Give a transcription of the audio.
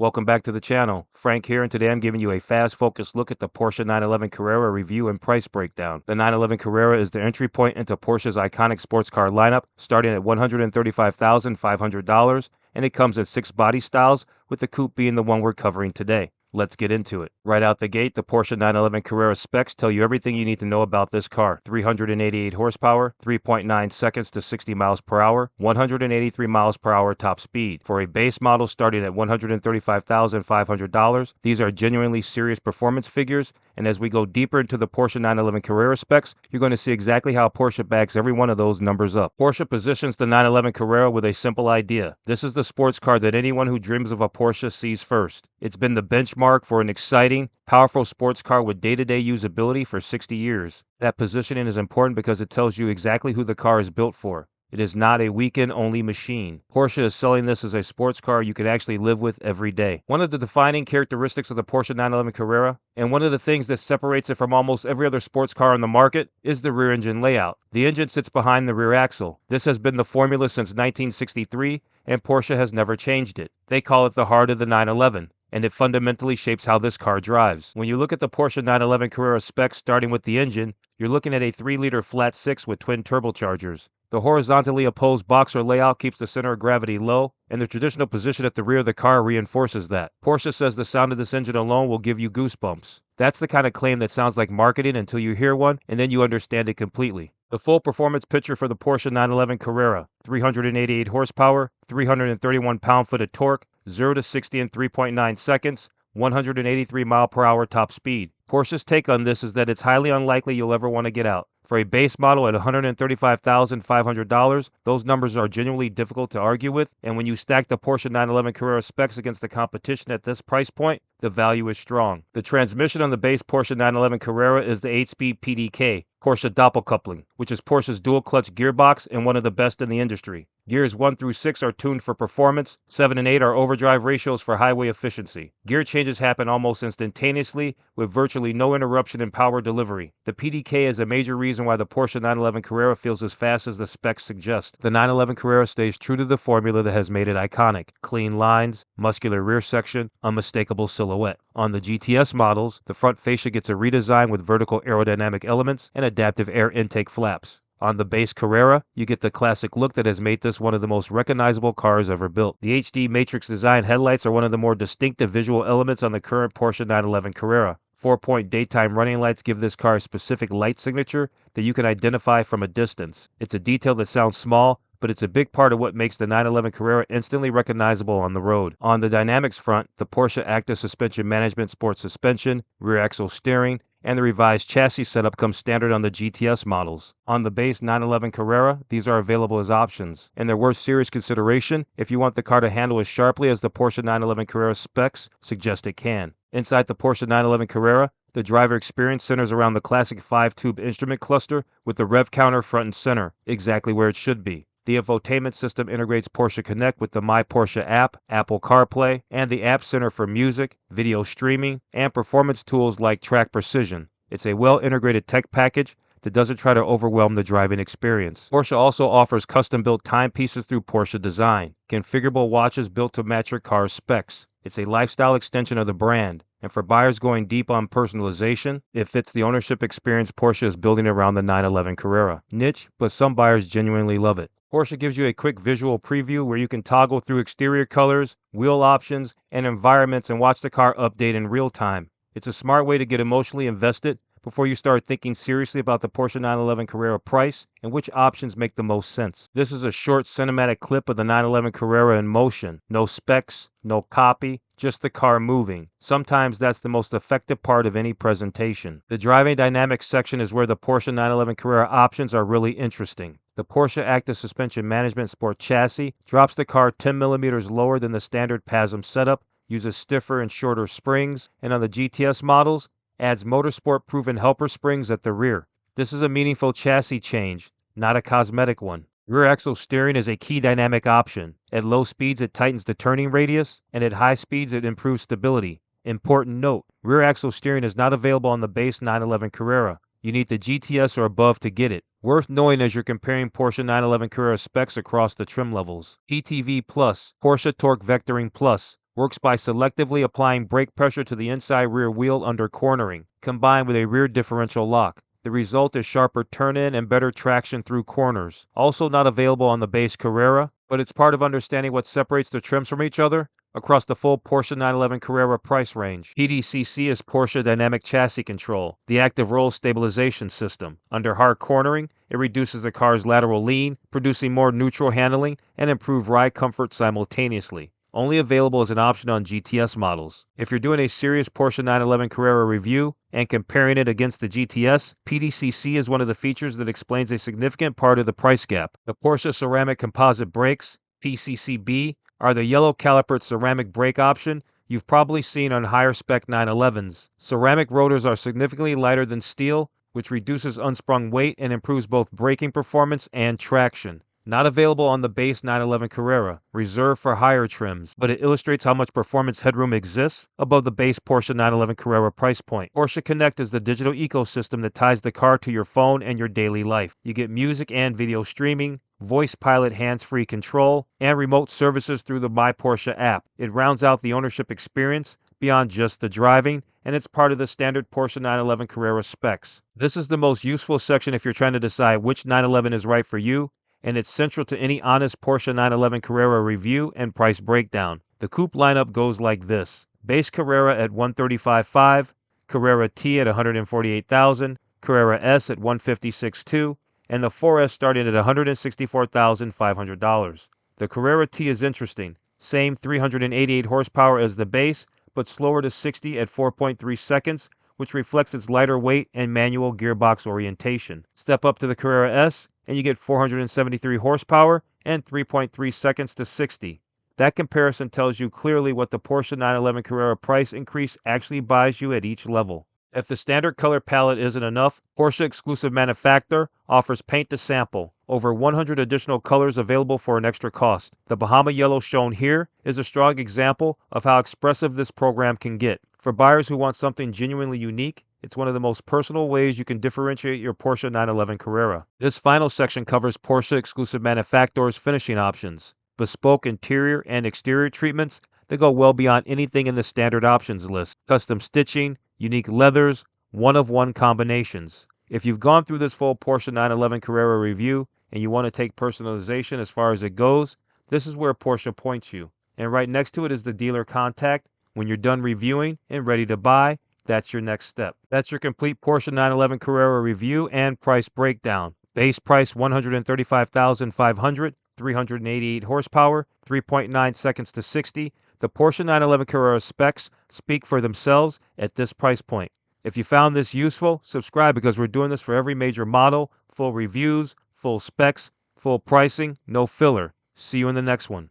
Welcome back to the channel. Frank here, and today I'm giving you a fast focused look at the Porsche 911 Carrera review and price breakdown. The 911 Carrera is the entry point into Porsche's iconic sports car lineup, starting at $135,500, and it comes in 6 body styles, with the coupe being the one we're covering today. Let's get into it. Right out the gate, the Porsche 911 Carrera specs tell you everything you need to know about this car. 388 horsepower, 3.9 seconds to 60 miles per hour, 183 miles per hour top speed. For a base model starting at $135,500, these are genuinely serious performance figures, and as we go deeper into the Porsche 911 Carrera specs, you're going to see exactly how Porsche backs every one of those numbers up. Porsche positions the 911 Carrera with a simple idea. This is the sports car that anyone who dreams of a Porsche sees first. It's been the benchmark for an exciting, powerful sports car with day-to-day usability for 60 years. That positioning is important because it tells you exactly who the car is built for. It is not a weekend-only machine. Porsche is selling this as a sports car you can actually live with every day. One of the defining characteristics of the Porsche 911 Carrera, and one of the things that separates it from almost every other sports car on the market, is the rear engine layout. The engine sits behind the rear axle. This has been the formula since 1963, and Porsche has never changed it. They call it the heart of the 911. And it fundamentally shapes how this car drives. When you look at the Porsche 911 Carrera specs starting with the engine, you're looking at a 3-liter flat 6 with twin turbochargers. The horizontally opposed boxer layout keeps the center of gravity low, and the traditional position at the rear of the car reinforces that. Porsche says the sound of this engine alone will give you goosebumps. That's the kind of claim that sounds like marketing until you hear one, and then you understand it completely. The full performance picture for the Porsche 911 Carrera: 388 horsepower, 331 pound-foot of torque, 0 to 60 in 3.9 seconds, 183 mile per hour top speed. Porsche's take on this is that it's highly unlikely you'll ever want to get out. For a base model at $135,500, those numbers are genuinely difficult to argue with, and when you stack the Porsche 911 Carrera specs against the competition at this price point, the value is strong. The transmission on the base Porsche 911 Carrera is the 8-speed PDK, Porsche doppelcoupling, which is Porsche's dual-clutch gearbox and one of the best in the industry. Gears 1 through 6 are tuned for performance, 7 and 8 are overdrive ratios for highway efficiency. Gear changes happen almost instantaneously, with virtually no interruption in power delivery. The PDK is a major reason why the Porsche 911 Carrera feels as fast as the specs suggest. The 911 Carrera stays true to the formula that has made it iconic: clean lines, muscular rear section, unmistakable silhouette. On the GTS models, the front fascia gets a redesign with vertical aerodynamic elements and adaptive air intake flaps. On the base Carrera, you get the classic look that has made this one of the most recognizable cars ever built. The HD matrix design headlights are one of the more distinctive visual elements on the current Porsche 911 Carrera. 4-point daytime running lights give this car a specific light signature that you can identify from a distance. It's a detail that sounds small, but it's a big part of what makes the 911 Carrera instantly recognizable on the road. On the dynamics front, the Porsche Active Suspension Management Sport Suspension, rear axle steering, and the revised chassis setup comes standard on the GTS models. On the base 911 Carrera, these are available as options, and they're worth serious consideration if you want the car to handle as sharply as the Porsche 911 Carrera specs suggest it can. Inside the Porsche 911 Carrera, the driver experience centers around the classic 5-tube instrument cluster with the rev counter front and center, exactly where it should be. The infotainment system integrates Porsche Connect with the My Porsche app, Apple CarPlay, and the App Center for music, video streaming, and performance tools like Track Precision. It's a well-integrated tech package that doesn't try to overwhelm the driving experience. Porsche also offers custom-built timepieces through Porsche Design, configurable watches built to match your car's specs. It's a lifestyle extension of the brand, and for buyers going deep on personalization, it fits the ownership experience Porsche is building around the 911 Carrera. Niche, but some buyers genuinely love it. Porsche gives you a quick visual preview where you can toggle through exterior colors, wheel options, and environments and watch the car update in real time. It's a smart way to get emotionally invested before you start thinking seriously about the Porsche 911 Carrera price and which options make the most sense. This is a short cinematic clip of the 911 Carrera in motion. No specs, no copy, just the car moving. Sometimes that's the most effective part of any presentation. The driving dynamics section is where the Porsche 911 Carrera options are really interesting. The Porsche Active Suspension Management Sport chassis drops the car 10 millimeters lower than the standard PASM setup, uses stiffer and shorter springs, and on the GTS models, adds motorsport-proven helper springs at the rear. This is a meaningful chassis change, not a cosmetic one. Rear axle steering is a key dynamic option. At low speeds, it tightens the turning radius, and at high speeds, it improves stability. Important note, rear axle steering is not available on the base 911 Carrera. You need the GTS or above to get it. Worth knowing as you're comparing Porsche 911 Carrera specs across the trim levels. PTV Plus, Porsche Torque Vectoring Plus, works by selectively applying brake pressure to the inside rear wheel under cornering, combined with a rear differential lock. The result is sharper turn-in and better traction through corners. Also not available on the base Carrera, but it's part of understanding what separates the trims from each other across the full Porsche 911 Carrera price range. PDCC is Porsche Dynamic Chassis Control, the active roll stabilization system. Under hard cornering, it reduces the car's lateral lean, producing more neutral handling and improved ride comfort simultaneously. Only available as an option on GTS models. If you're doing a serious Porsche 911 Carrera review and comparing it against the GTS, PDCC is one of the features that explains a significant part of the price gap. The Porsche Ceramic Composite Brakes, PCCB, are the yellow calipered ceramic brake option you've probably seen on higher spec 911s. Ceramic rotors are significantly lighter than steel, which reduces unsprung weight and improves both braking performance and traction. Not available on the base 911 Carrera, reserved for higher trims, but it illustrates how much performance headroom exists above the base Porsche 911 Carrera price point. Porsche Connect is the digital ecosystem that ties the car to your phone and your daily life. You get music and video streaming, voice pilot hands-free control, and remote services through the My Porsche app. It rounds out the ownership experience beyond just the driving, and it's part of the standard Porsche 911 Carrera specs. This is the most useful section if you're trying to decide which 911 is right for you, and it's central to any honest Porsche 911 Carrera review and price breakdown. The coupe lineup goes like this: base Carrera at $135,500, Carrera T at $148,000, Carrera S at $156,200, and the 4S starting at $164,500. The Carrera T is interesting. Same 388 horsepower as the base, but slower to 60 at 4.3 seconds, which reflects its lighter weight and manual gearbox orientation. Step up to the Carrera S, and you get 473 horsepower and 3.3 seconds to 60. That comparison tells you clearly what the Porsche 911 Carrera price increase actually buys you at each level. If the standard color palette isn't enough, Porsche exclusive Manufaktur offers paint to sample. Over 100 additional colors available for an extra cost. The Bahama yellow shown here is a strong example of how expressive this program can get. For buyers who want something genuinely unique, it's one of the most personal ways you can differentiate your Porsche 911 Carrera. This final section covers Porsche exclusive Manufaktur's finishing options, bespoke interior and exterior treatments that go well beyond anything in the standard options list, custom stitching, unique leathers, one-of-one combinations. If you've gone through this full Porsche 911 Carrera review and you want to take personalization as far as it goes, this is where Porsche points you. And right next to it is the dealer contact. When you're done reviewing and ready to buy, that's your next step. That's your complete Porsche 911 Carrera review and price breakdown. Base price $135,500, 388 horsepower, 3.9 seconds to 60. The Porsche 911 Carrera specs speak for themselves at this price point. If you found this useful, subscribe because we're doing this for every major model, full reviews, full specs, full pricing, no filler. See you in the next one.